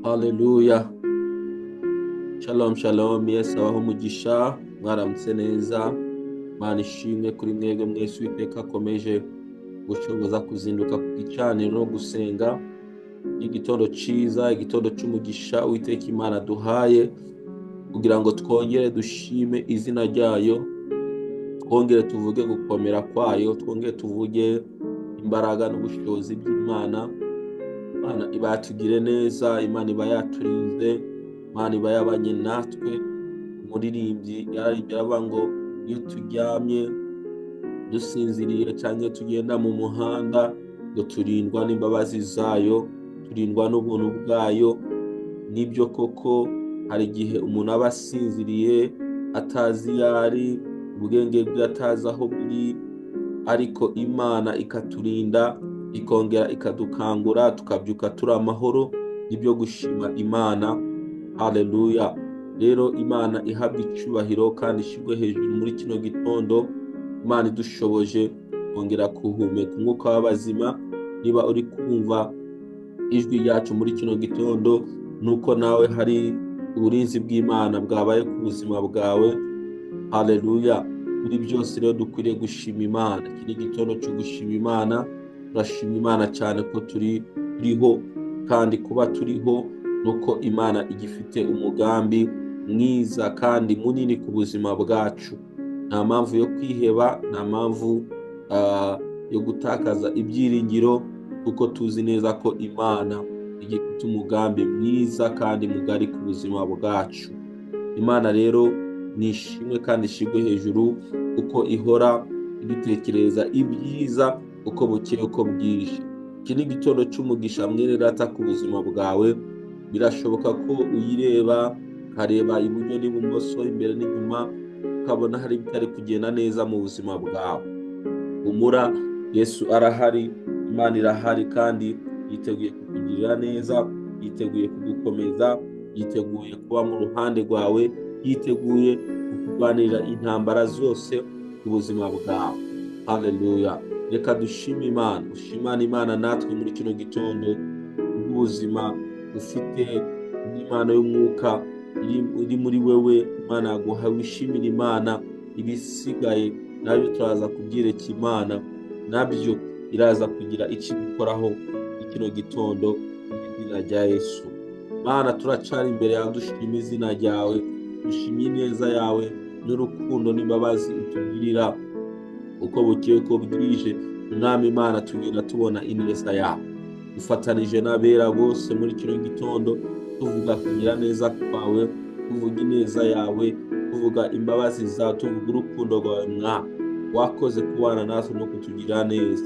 Haleluya. Shalom shalom, Yesu abaho umugisha, mwaramutse neza. Mana ishimwe kuri mwebwe mwese Uwiteka akomeje gushoboza kuzinduka ku gicaniro no gusenga. Igitondo ciza, igitondo c'umugisha Uwiteka Imana duhaye kugira ngo twongere dushime izina ryayo, twongere tuvuge gukomera kwayo, twongere tuvuge imbaraga n'ubushobozi by'Imana. Imana iba yatugire neza, Imana iba yaturinze, Imana iba yabanye natwe. Umuririmbyi yaravuga ngo iyo turyamye dusinziriye cyangwa tugenda mu muhanda, ngo turindwa n'imbabazi zayo, turindwa n'ubuntu bwayo. Nibyo koko, hari igihe umuntu aba asinziriye atazi iyo ari, ubwenge bwe atazi aho buri, ariko Imana ikaturinda, ikongera ikadukangura, tukabyuka turi amahoro. Nibyo gushima Imana. Haleluya. Rero Imana ihabwa icubahiro kandi ishirwe hejuru muri kino gitondo. Imana idushoboje kongera kuhumeka umwuka w'abazima. Niba uri kumva ijwi ryacu muri kino gitondo, nuko nawe hari uburinzi bw'Imana bwabaye ku buzima bwawe. Haleluya. Muri byose rero dukwiriye gushima Imana. Iki ni igitondo cyo gushima Imana. Turashima Imana cyane ko turiho, kandi kuba turiho nuko Imana igifite umugambi mwiza kandi munini ku buzima bwacu. Nta mpamvu yo kwiheba, nta mpamvu yo gutakaza ibyiringiro, kuko tuzi neza ko Imana igifite umugambi mwiza kandi mugari ku buzima bwacu. Imana rero nishimwe kandi ishigwe hejuru, kuko ihora idutekereza ibyiza uko bukeye uko bwije. Iki ni igitondo cy'umugisha mwene data ku buzima bwawe. Birashoboka ko uyireba, ukareba iburyo n'ibumoso, imbere n'inyuma, ukabona hari bitari kugenda neza mu buzima bwawe. Humura, Yesu arahari, Imana irahari, kandi yiteguye kukugirira neza, yiteguye kugukomeza, yiteguye kuba mu ruhande rwawe, yiteguye kukurwanirira intambara zose ku buzima bwawe. Haleluya. Reka dushime Imana, dushimane Imana natwe muri kino gitondo ubuzima ufite n'Imana y'umwuka iri muri wewe. Imana yaguha, wishimira Imana. Ibisigaye nabyo turaza kubyereka Imana, nabyo iraza kugira icyo ibikoraho kino gitondo mu izina rya Yesu. Mana, turacari imbere yawe dushima izina ryawe, dushimye ineza yawe n'urukundo n'imbabazi utugirira uko bukeye uko bwije. Mwami Imana, tugenda tubona ineza yawe. Dufatanije n'abera bose muri kino gitondo, tuvuga kugira neza kwawe, tuvuga ineza yawe, tuvuga imbabazi zawe, tuvuga urukundo rwawe. Mwami, wakoze kubana natwe no kutugira neza.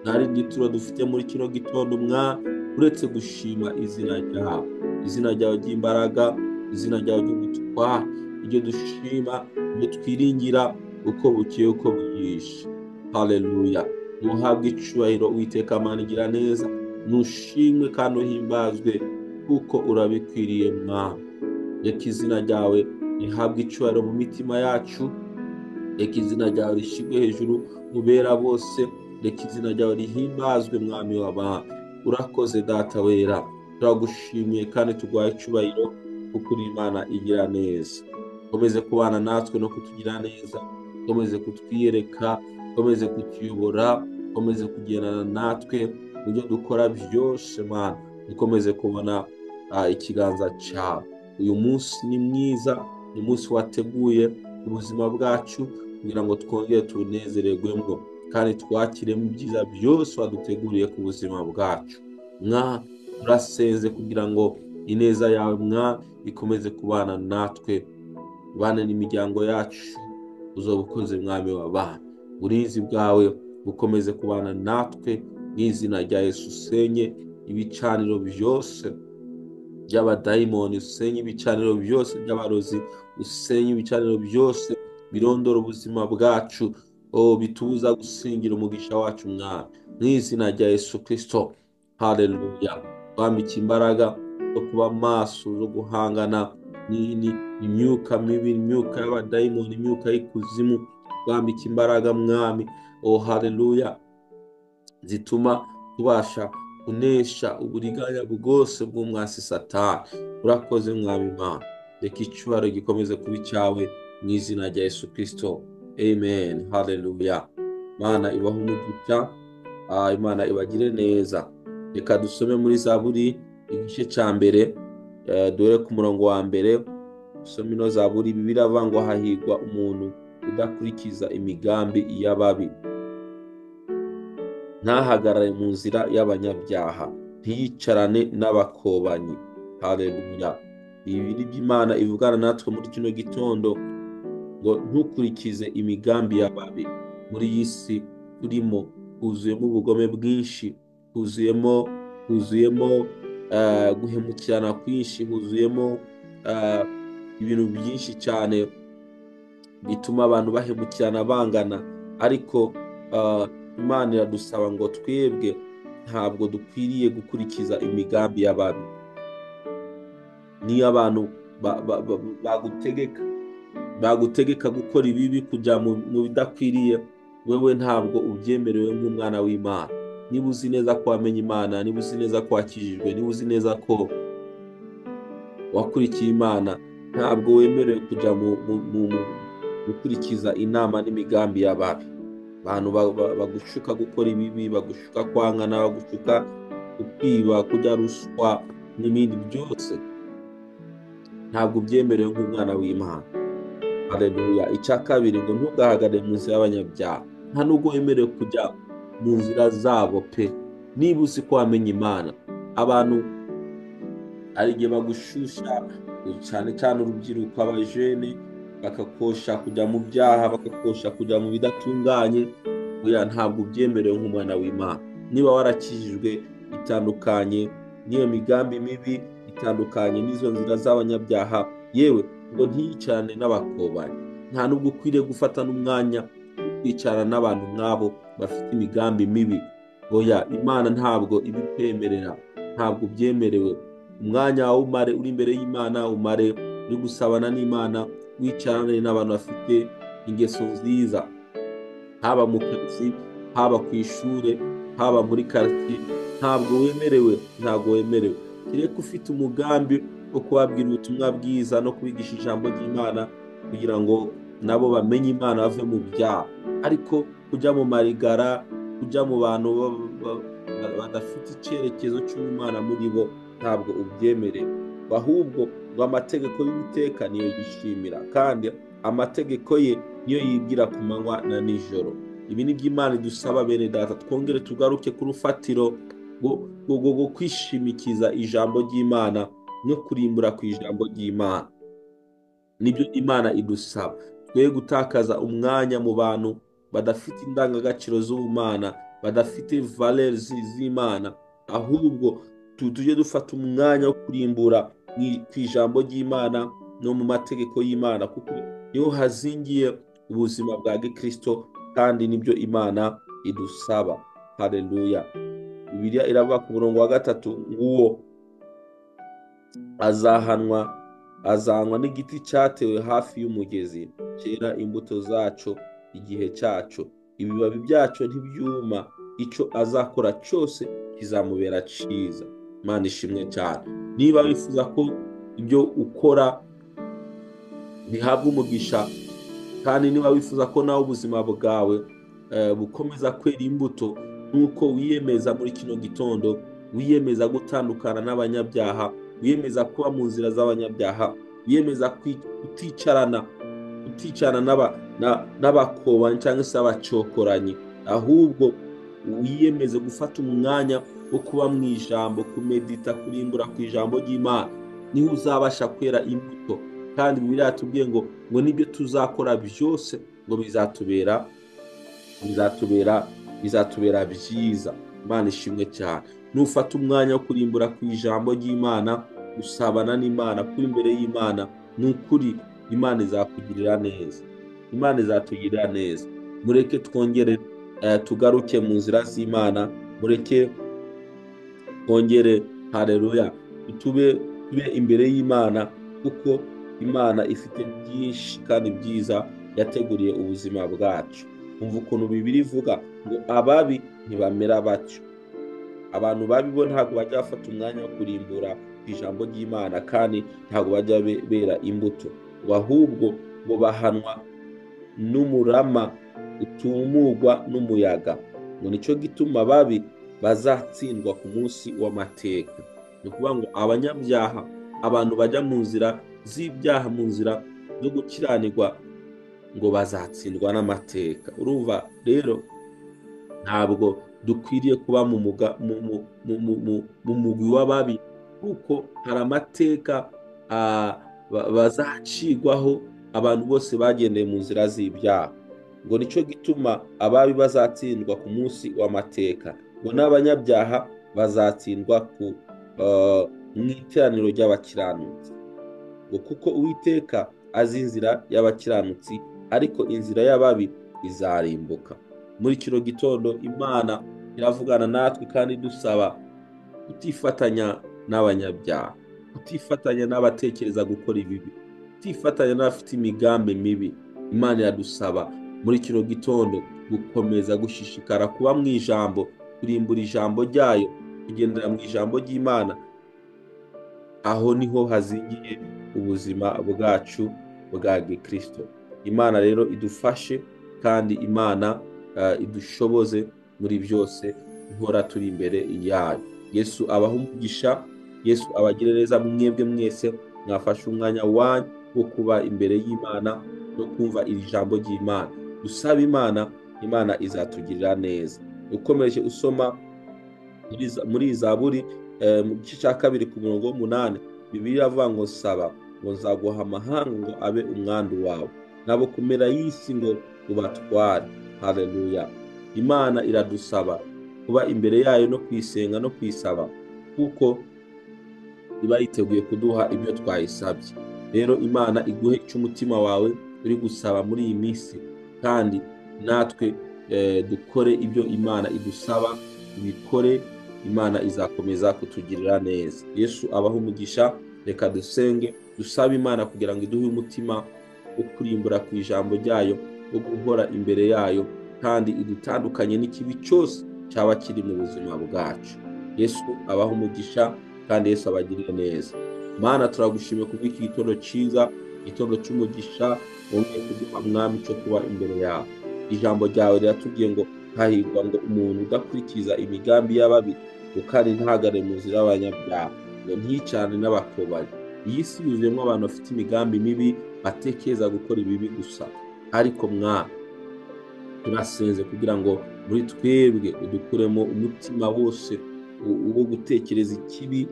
Nta rindi turo dufite muri kino gitondo Mwami, uretse gushima izina ryawe, izina ryawe ry'imbaraga, izina ryawe ry'ubutware, iryo dushima, iryo twiringira uko bukeye uko bwije. Haleluya. Nuhabwe icubahiro Uwiteka Mana igira neza, nushimwe kandi uhimbazwe, kuko urabikwiriye Mwami. Reka izina ryawe rihabwe icubahiro mu mitima yacu, reka izina ryawe rishigwe hejuru mu bera bose, reka izina ryawe rihimbazwe Mwami w'abami. Urakoze Data wera, turagushimiye kandi tuguhaye icubahiro, kuko uri Imana igira neza. Komeze kubana natwe no kutugira neza, komeze kutwiyereka, komeze kutuyobora, komeze kugendana natwe mu byo dukora byose. Mana, dukomeze kubona ikiganza cyawe. Uyu munsi ni mwiza, ni umunsi wateguye ubuzima bwacu kugira ngo twongere tunezererwemo, kandi twakiremo ibyiza byose waduteguriye ku buzima bwacu. Mwa, turasenze kugira ngo ineza yawe Mwa ikomeze kubana natwe, bane n'imiryango yacu. Uzoba ukoze Mwami w'abami. Uburinzi bwawe bukomeze kubana natwe mu izina rya Yesu. Usenye ibicaniro byose by'abadayimoni, usenye ibicaniro byose by'abarozi, usenye ibicaniro byose birondora ubuzima bwacu, bitubuza gusingira umugisha wacu Mwami, mu izina rya Yesu Kristo. Haleluya. Twambike imbaraga zo kuba maso, zo guhangana imyuka mibi, imyuka y'abadayimoni, imyuka y'ikuzimu. Twambike imbaraga Mwami, haleluya, zituma tubasha kunesha uburiganya bwose bw'umwasi Satani. Urakoze mwami Imana, reka icyubahiro gikomeze kuba icyawe mu izina rya Yesu Kristo, amen. Haleluya. Imana ibahe umugisha, Imana ibagire neza. Reka dusome muri Zaburi igice cya mbere, dore ku murongo wa mbere. Dusome ino Zaburi. Bibiliya iravuga ngo hahirwa umuntu udakurikiza imigambi y'ababi, ntahagarare mu nzira y'abanyabyaha, ntiyicarane n'abakobanyi. Haleluya. Ibi by'Imana ivugana natwe muri kino gitondo, ngo ntukurikize imigambi y'ababi. Muri iyi si turimo huzuyemo ubugome bwinshi, huzuyemo guhemukirana kwinshi, huzuyemo ibintu byinshi cyane bituma abantu bahemukirana bangana. Ariko Imana iradusaba ngo twebwe ntabwo dukwiriye gukurikiza imigambi y'ababi. Niyo abantu bagutegeka gukora ibibi, kujya mu bidakwiriye, wewe ntabwo ubyemerewe nk'umwana w'Imana. Niba uzi neza ko wamenye Imana, niba uzi neza ko wakijijwe, niba uzi neza ko wakurikiye Imana, ntabwo wemerewe kujya mu gukurikiza inama n'imigambi y'ababi. Abantu bagushuka gukora ibibi, bagushuka kwangana, bagushuka kwiba, kurya ruswa n'ibindi byose, ntabwo ubyemerewe nk'umwana w'Imana. Haleluya. Icya kabiri, ngo ntugahagarare mu nzira y'abanyabyaha. Nta nubwo wemerewe kujya mu nzira zabo pe. Niba uzi ko wamenye Imana, abantu hari igihe bagushusha, cyane cyane urubyiruko, abajene, bakakosha kujya mu byaha, bakakosha kujya mu bidatunganye. Oya, ntabwo ubyemerewe nk'umwana w'Imana. Niba warakijijwe, itandukanye n'iyo migambi mibi, itandukanye n'izo nzira z'abanyabyaha, yewe ngo ntiyicarane n'abakobanyi. Nta nubwo ukwiriye gufata n'umwanya wo kwicarana n'abantu nk'abo bafite imigambi mibi. Oya, Imana ntabwo ibikwemerera, ntabwo ubyemerewe. Umwanya wawe umare uri imbere y'Imana, umare uri gusabana n'Imana, wicarane n'abantu bafite ingeso nziza, haba mu kazi, haba ku ishuri, haba muri quartier. Ntabwo wemerewe. Kereka ufite umugambi wo kubabwira ubutumwa bwiza no kubigisha ijambo ry'Imana, kugira ngo nabo bamenye Imana, bave mu byaha. Ariko kujya mu marigara, kujya mu bantu badafite icyerekezo cy'Imana muri bo, ntabwo ubyemerewe. Ahubwo ngo amategeko y'Uwiteka niyo yishimira, kandi amategeko ye niyo yibwira ku manywa na nijoro. Ibi ni by'Imana idusaba, bene data, twongere tugaruke ku rufatiro rwo kwishimikiza ijambo ry'Imana no kurimbura ku ijambo ry'Imana. Nibyo Imana idusaba. Twe gutakaza umwanya mu bantu badafite indangagaciro z'ubumana, badafite valeurs z'Imana, ahubwo tujye dufata umwanya wo kurimbura ku ijambo ry'Imana no mu mategeko y'Imana, kuko niho hazingiye ubuzima bwa Gikristo, kandi nibyo Imana idusaba. Haleluya. Bibiliya iravuga ku murongo wa 3, nguwo azahanwa n'igiti cyatewe hafi y'umugezi, cyera imbuto zaco igihe cyaco, ibibabi byaco ntibyuma, icyo azakora cyose kizamubera cyiza. Imana ishimwe cyane. Niba wifuza ko ibyo ukora bihabwa umugisha, kandi niba wifuza ko nawe ubuzima bwawe bukomeza kwera imbuto, nuko wiyemeza muri kino gitondo, wiyemeza gutandukana n'abanyabyaha, wiyemeza kuba mu nzira z'abanyabyaha, wiyemeza kuticarana n'abakobanyi cyangwa se abacokoranyi, ahubwo wiyemeze gufata umwanya wo kuba mu ijambo, kumedita, kurimbura ku ijambo ry'Imana. Niho uzabasha kwera imbuto, kandi Bibiliya yatubwiye ngo nibyo tuzakora byose ngo bizatubera byiza. Imana ishimwe cyane. Nufata umwanya wo kurimbura ku ijambo ry'Imana, usabana n'Imana, kuri imbere y'Imana, n'ukuri Imana izakugirira neza. Imana izatugirira neza. Mureke twongere tugaruke mu nzira z'Imana, mureke twongere, haleluya, tube imbere y'Imana, kuko Imana ifite byinshi kandi byiza yateguriye ubuzima bwacu. Umva ukuntu Bibiliya ivuga ngo ababi ntibamera batyo, abantu babi bo ntabwo bajya bafata umwanya wo kurimbura ijambo ry'Imana, kandi ntabwo bajya bera imbuto, ahubwo ngo bahanwa n'umurama utumurwa n'umuyaga. Ngo nicyo gituma ababi bazatsindwa ku munsi w'amateka. Ni ukuvuga ngo abanyabyaha, abantu bajya mu nzira z'ibyaha, mu nzira zo gukiranirwa, ngo bazatsindwa n'amateka. Urumva rero ntabwo dukwiriye kuba mu mugwi w'ababi, kuko hari amateka bazacigwaho abantu bose bagendeye mu nzira z'ibyaha. Ngo nicyo gituma ababi bazatsindwa ku munsi w'amateka, ngo n'abanyabyaha bazatsindwa mu iteraniro ry'abakiranutsi. Ngo kuko Uwiteka azi inzira y'abakiranutsi, ariko inzira y'ababi izarimbuka. Muri kino gitondo Imana iravugana natwe kandi dusaba kutifatanya n'abanyabyaha, kutifatanya n'abatekereza gukora ibibi, kutifatanya n'abafite imigambi mibi. Imana iradusaba muri kino gitondo gukomeza gushishikara kuba mu ijambo, kurimbura ijambo ryayo, kugendera mu ijambo ry'Imana. Aho niho hazingiye ubuzima bwacu bwa gikristo. Imana rero idufashe kandi Imana idushoboze muri byose, guhora turi imbere yayo. Yesu abaha umugisha, Yesu abagire neza mwebwe mwese mwafashe umwanya wanyu wo kuba imbere y'Imana no kumva iri jambo ry'Imana. Dusaba Imana, Imana izatugirira neza. Ukomeje usoma muri Zaburi mu gice cya 2 ku murongo w'8, Bibiliya avuga ngo saba, ngo nzaguha amahanga ngo abe umwandu wawe, nabo kumera y'isi ngo ubatware. Haleluya. Imana iradusaba kuba imbere yayo no kwisenga no kwisaba, kuko iba yiteguye kuduha ibyo twayisabye. Rero Imana iguhe icyo umutima wawe uri gusaba muri iyi minsi, kandi natwe dukore ibyo Imana idusaba, bikore. Imana izakomeza kutugirira neza. Yesu abaha umugisha. Reka dusenge, dusabe Imana kugira ngo iduhe umutima wo kurimbura ku ijambo ryayo, wo guhora imbere yayo, kandi idutandukanye n'ikibi cyose cyaba kiri mu buzima bwacu. Yesu abaha umugisha, kandi Yesu abagirire neza. Mana, turagushimiye kubw'iki gitondo cyiza, igitondo cy'umugisha wongeye kuduha Mwami cyo kuba imbere yawe. Ijambo ryawe riratubwiye ngo hahirwa ngo umuntu udakurikiza imigambi y'ababi, kandi ntahagare mu nzira y'abanyabyaha, ngo nticane n'abakobanyi. Iyi si yuzuyemo abantu bafite imigambi mibi, batekereza gukora ibibi gusa. Ariko Mwami, turasenze kugira ngo muri twebwe udukuremo umutima wose wo gutekereza ikibi,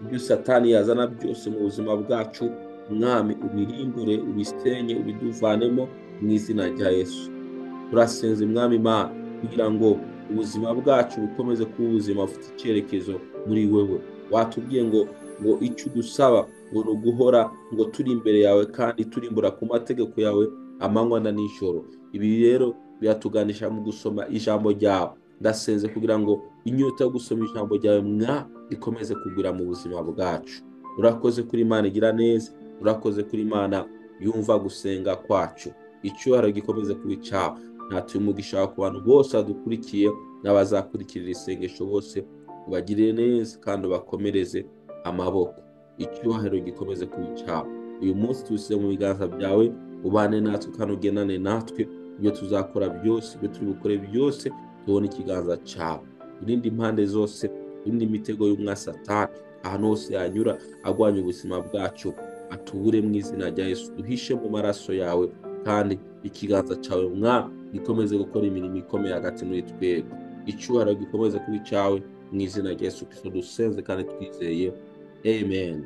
ibyo Satani yazana byose mu buzima bwacu. Mwami, ubirimbure, ubisenye, ubiduvanemo mu izina rya Yesu. Turasenze Mwami Imana kugira ngo ubuzima bwacu bukomeze kuba ubuzima bufite icyerekezo muri wewe. Watubwiye ngo icyo udusaba ngo ni uguhora ngo turi imbere yawe, kandi turimbura ku mategeko yawe amanywa na nijoro. Ibi rero biratuganisha mu gusoma ijambo ryawe. Ndasenze kugira ngo inyota yo gusoma ijambo ryawe ikomeze kugwira mu buzima bwacu. Urakoze kuri Imana igira neza, urakoze kuri Imana yumva gusenga kwacu. Icyubahiro gikomeze kuba icyawe. Natuye umugisha ku bantu bose badukurikiye n'abazakurikirira isengesho bose, ubagirire neza kandi ubakomereze amaboko. Icyubahiro gikomeze kuba icyawe. Uyu munsi tuwusize mu biganza byawe, ubane natwe kandi ugenane natwe. Ibyo tuzakora byose, ibyo turi bukore byose, tubone ikiganza cyawe. Irinde impande zose, irinde imitego y'umwasatani, ahantu hose yanyura agwanya ubuzima bwacu, atubure mu izina rya Yesu. Duhishe mu maraso yawe, kandi ikiganza cyawe Mwami gikomeze gukora imirimo ikomeye hagati muri twebwe. Icyubahiro gikomeze kuba icyawe, mu izina rya Yesu Kristo dusenze kandi twizeye. Amen.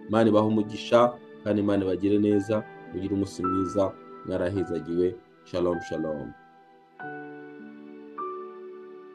Imana ibahe umugisha, kandi Imana ibagire neza. Mugire umunsi mwiza, mwarahizagiwe. Shalom shalom.